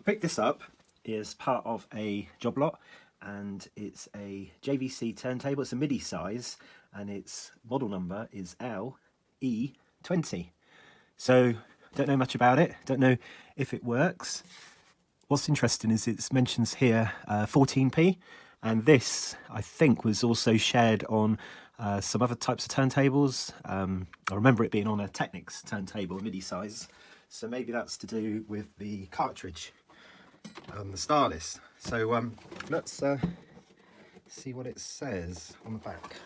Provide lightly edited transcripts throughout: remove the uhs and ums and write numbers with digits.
Picked this up is part of a job lot, and it's a JVC turntable. It's a Midi size, and its model number is LE20. So don't know much about it, don't know if it works. What's interesting is it mentions here 14p, and this I think was also shared on some other types of turntables. I remember it being on a Technics turntable, Midi size, so maybe that's to do with the cartridge, the stylus. So let's see what it says on the back.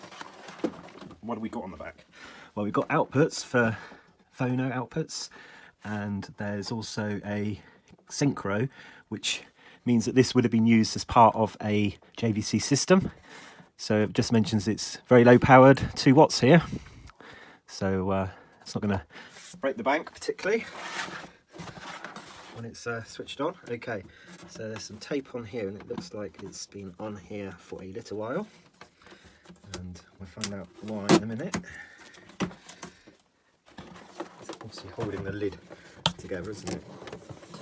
What have we got on the back? Well, we've got outputs for phono outputs, and there's also a synchro, which means that this would have been used as part of a JVC system. So it just mentions it's very low powered, 2 watts here. So it's not going to break the bank particularly when it's switched on. Okay, so there's some tape on here, and it looks like it's been on here for a little while, and we'll find out why in a minute. It's obviously holding the lid together, isn't it?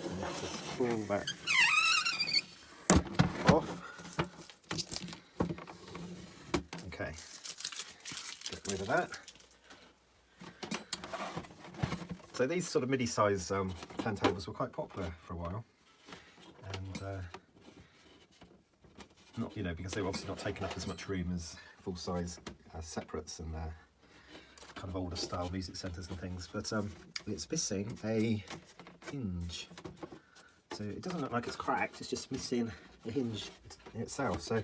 And have to pull that off. Okay, get rid of that. So these sort of Midi size turntables were quite popular for a while, and not, you know, because they were obviously not taking up as much room as full size separates and kind of older style music centres and things. But it's missing a hinge, so it doesn't look like it's cracked. It's just missing a hinge in itself. So I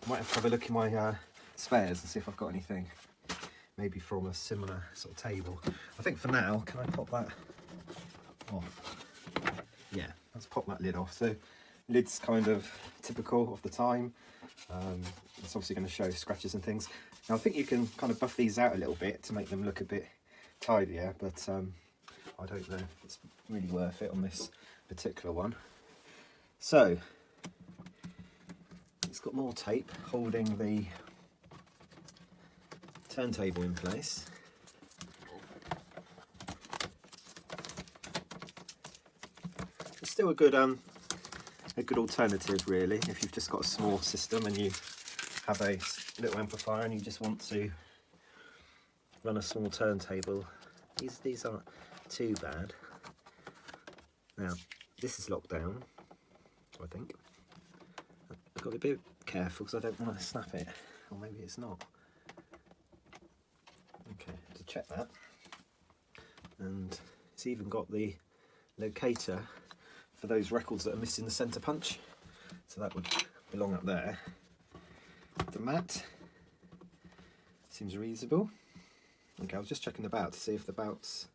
might have to have a look in my spares and see if I've got anything, maybe from a similar sort of table. I think for now, can I pop that off? Yeah, let's pop that lid off. So lid's kind of typical of the time. It's obviously going to show scratches and things. Now I think you can kind of buff these out a little bit to make them look a bit tidier, but I don't know if it's really worth it on this particular one. So it's got more tape holding the turntable in place. It's still a good alternative, really, if you've just got a small system and you have a little amplifier and you just want to run a small turntable. These aren't too bad. Now this is locked down, I think. I've got to be a bit careful because I don't want to snap it, or maybe it's not. Okay, to check that. And it's even got the locator for those records that are missing the centre punch, so that would belong up there. The mat seems reasonable. Okay, I was just checking the bout to see if the bout's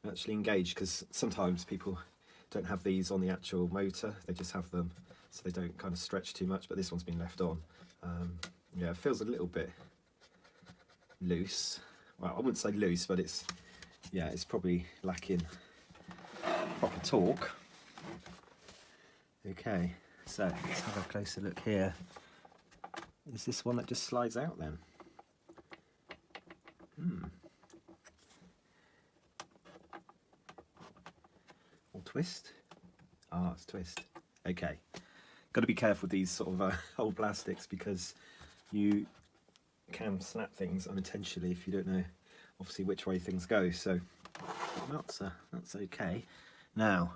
actually engaged, because sometimes people don't have these on the actual motor, they just have them so they don't kind of stretch too much, but this one's been left on. Yeah, it feels a little bit loose. Well, I wouldn't say loose, but it's probably lacking proper torque. Okay, so let's have a closer look here. Is this one that just slides out then? Or twist? Ah, it's twist. Okay, got to be careful with these sort of old plastics, because you can snap things unintentionally if you don't know obviously which way things go. So that's okay. Now,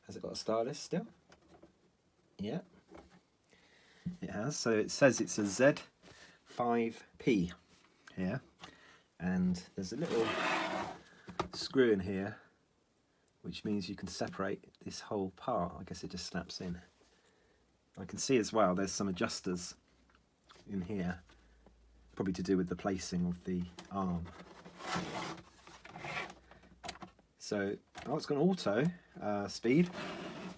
has it got a stylus still? Yeah, it has. So it says it's a Z5P here, and there's a little screw in here, which means you can separate this whole part. I guess it just snaps in. I can see as well there's some adjusters in here, probably to do with the placing of the arm. So, it's got an auto speed,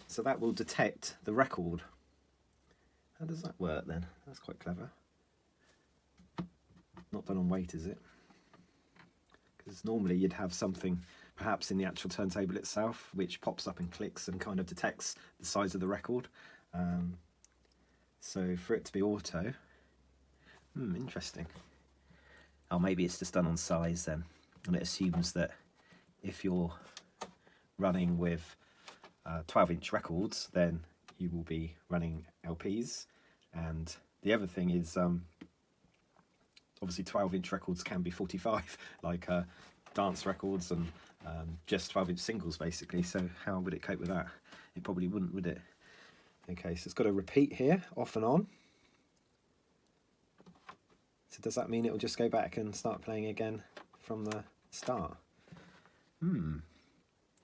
so that will detect the record. How does that work then? That's quite clever. Not done on weight, is it? Because normally you'd have something perhaps in the actual turntable itself which pops up and clicks and kind of detects the size of the record. So for it to be auto, interesting. Oh, maybe it's just done on size then, and it assumes that if you're running with 12-inch records, then you will be running LPs. And the other thing is, obviously 12-inch records can be 45, like dance records and just 12-inch singles basically. So how would it cope with that? It probably wouldn't, would it? Okay, so it's got a repeat here, off and on. So does that mean it will just go back and start playing again from the start?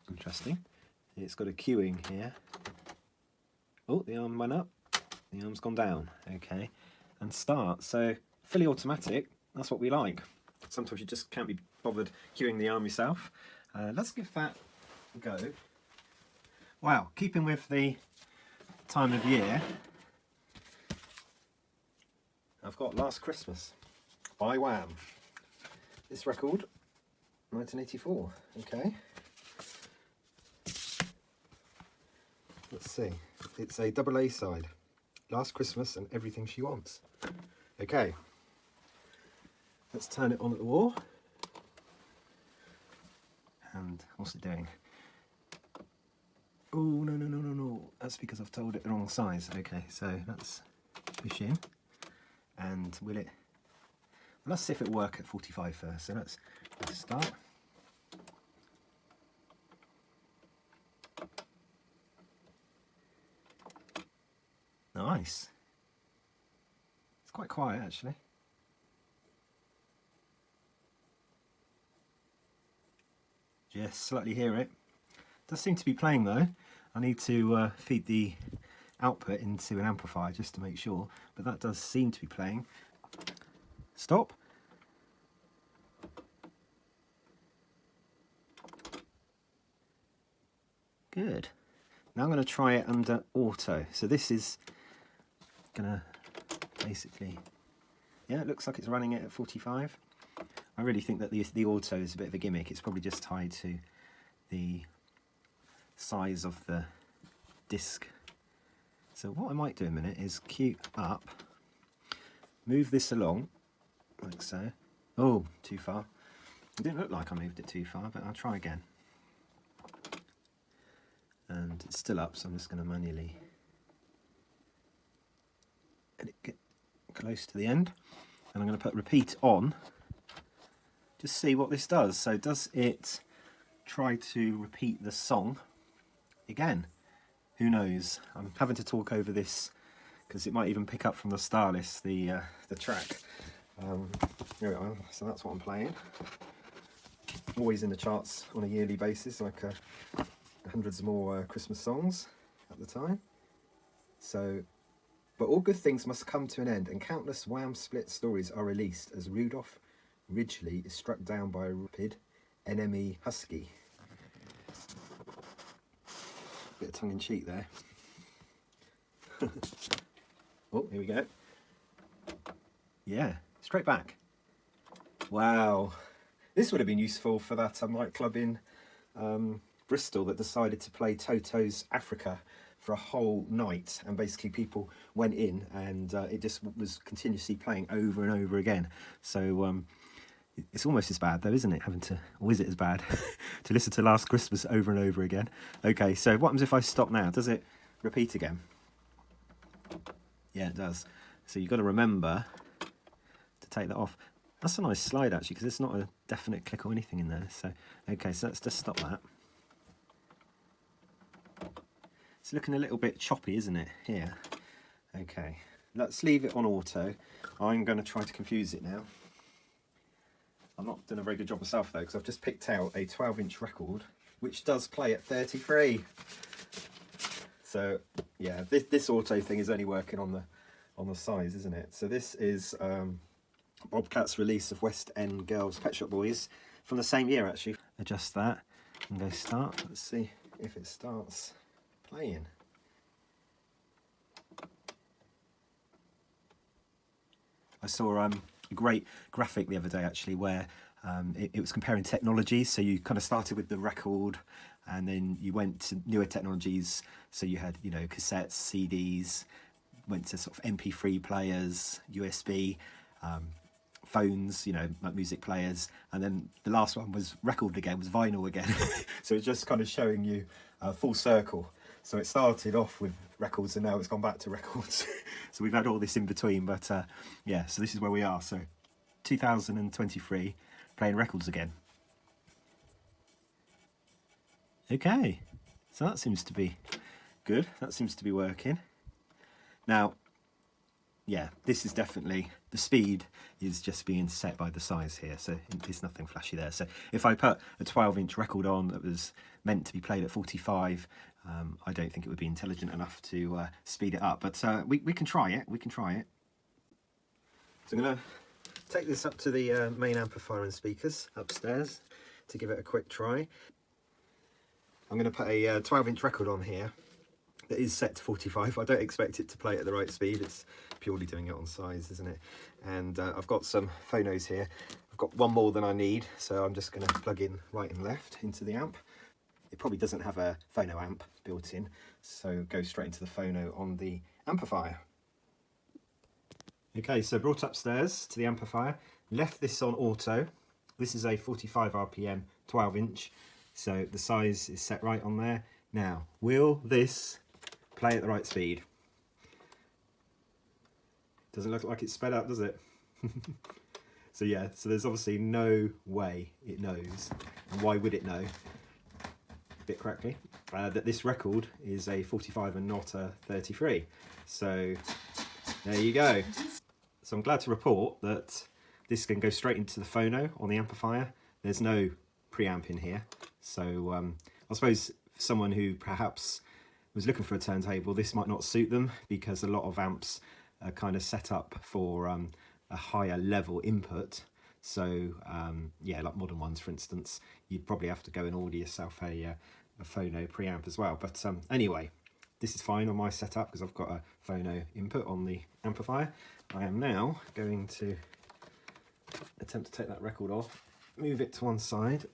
Interesting. It's got a queuing here. Oh, the arm went up. The arm's gone down. Okay, and start. So fully automatic. That's what we like. Sometimes you just can't be bothered queuing the arm yourself. Let's give that a go. Wow, keeping with the time of year, I've got Last Christmas by Wham. This record, 1984. Okay. Let's see. It's a double A side. Last Christmas and Everything She Wants. Okay. Let's turn it on at the wall. And what's it doing? Oh, no. That's because I've told it the wrong size. Okay, so let's push in. And will it... Well, let's see if it'll work at 45 first. So let's start. Nice. It's quite quiet actually. Yes, slightly hear it. Does seem to be playing though. I need to feed the output into an amplifier just to make sure, but that does seem to be playing. Stop. Good. Now I'm going to try it under auto. So this is going to basically, yeah, it looks like it's running it at 45. I really think that the auto is a bit of a gimmick. It's probably just tied to the size of the disc. So what I might do in a minute is cue up, move this along, like so. Oh, too far. It didn't look like I moved it too far, but I'll try again. And it's still up, so I'm just going to manually let it get close to the end. And I'm going to put repeat on, just see what this does. So does it try to repeat the song again? Who knows? I'm having to talk over this because it might even pick up from the star list, the track. Here we are. So that's what I'm playing. Always in the charts on a yearly basis, like hundreds more Christmas songs at the time. So, but all good things must come to an end, and countless Wham split stories are released as Rudolph Ridgely is struck down by a rapid enemy husky. Bit of tongue-in-cheek there. Oh, here we go. Yeah, straight back. Wow. This would have been useful for that nightclub in Bristol that decided to play Toto's Africa for a whole night, and basically people went in and it just was continuously playing over and over again. So it's almost as bad though, isn't it, having to, or is it as bad to listen to Last Christmas over and over again? Okay, so what happens if I stop now? Does it repeat again? Yeah, it does. So you've got to remember to take that off. That's a nice slide actually, because there's not a definite click or anything in there. So okay, so let's just stop that. It's looking a little bit choppy, isn't it, here? Okay, let's leave it on auto. I'm going to try to confuse it now. I'm not doing a very good job myself though, because I've just picked out a 12-inch record which does play at 33. So yeah, this auto thing is only working on the size, isn't it? So this is Bobcat's release of West End Girls Pet Shop Boys from the same year actually. Adjust that and go start. Let's see if it starts playing. I saw a great graphic the other day actually where it was comparing technologies. So you kind of started with the record and then you went to newer technologies. So you had, you know, cassettes, CDs, went to sort of MP3 players, USB, phones, you know, like music players, and then the last one was record again, was vinyl again. So it's just kind of showing you a full circle. So it started off with records and now it's gone back to records. So we've had all this in between, but yeah, so this is where we are. So 2023, playing records again. Okay, so that seems to be good. That seems to be working. Now, yeah, this is definitely, the speed is just being set by the size here, so there's nothing flashy there. So if I put a 12-inch record on that was meant to be played at 45, I don't think it would be intelligent enough to speed it up, but we can try it, we can try it. So I'm going to take this up to the main amplifier and speakers upstairs to give it a quick try. I'm going to put a 12-inch record on here that is set to 45. I don't expect it to play at the right speed, it's purely doing it on size, isn't it? And I've got some phonos here. I've got one more than I need, so I'm just going to plug in right and left into the amp. It probably doesn't have a phono amp built in, so go straight into the phono on the amplifier. Okay, so brought upstairs to the amplifier, left this on auto. This is a 45 RPM 12-inch, so the size is set right on there. Now, will this play at the right speed? Doesn't look like it's sped up, does it? So yeah, so there's obviously no way it knows, and why would it know, a bit correctly, that this record is a 45 and not a 33. So there you go. So I'm glad to report that this can go straight into the phono on the amplifier. There's no preamp in here, so I suppose someone who perhaps was looking for a turntable, this might not suit them, because a lot of amps are kind of set up for a higher level input. So yeah, like modern ones, for instance, you'd probably have to go and order yourself a phono preamp as well. But anyway, this is fine on my setup because I've got a phono input on the amplifier. I am now going to attempt to take that record off, move it to one side,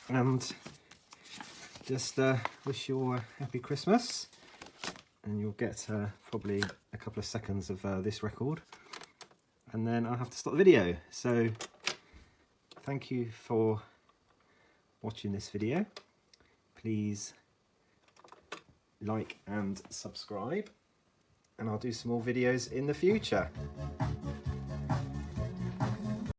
and just wish you a happy Christmas, and you'll get probably a couple of seconds of this record, and then I'll have to stop the video. So thank you for watching this video. Please like and subscribe, and I'll do some more videos in the future.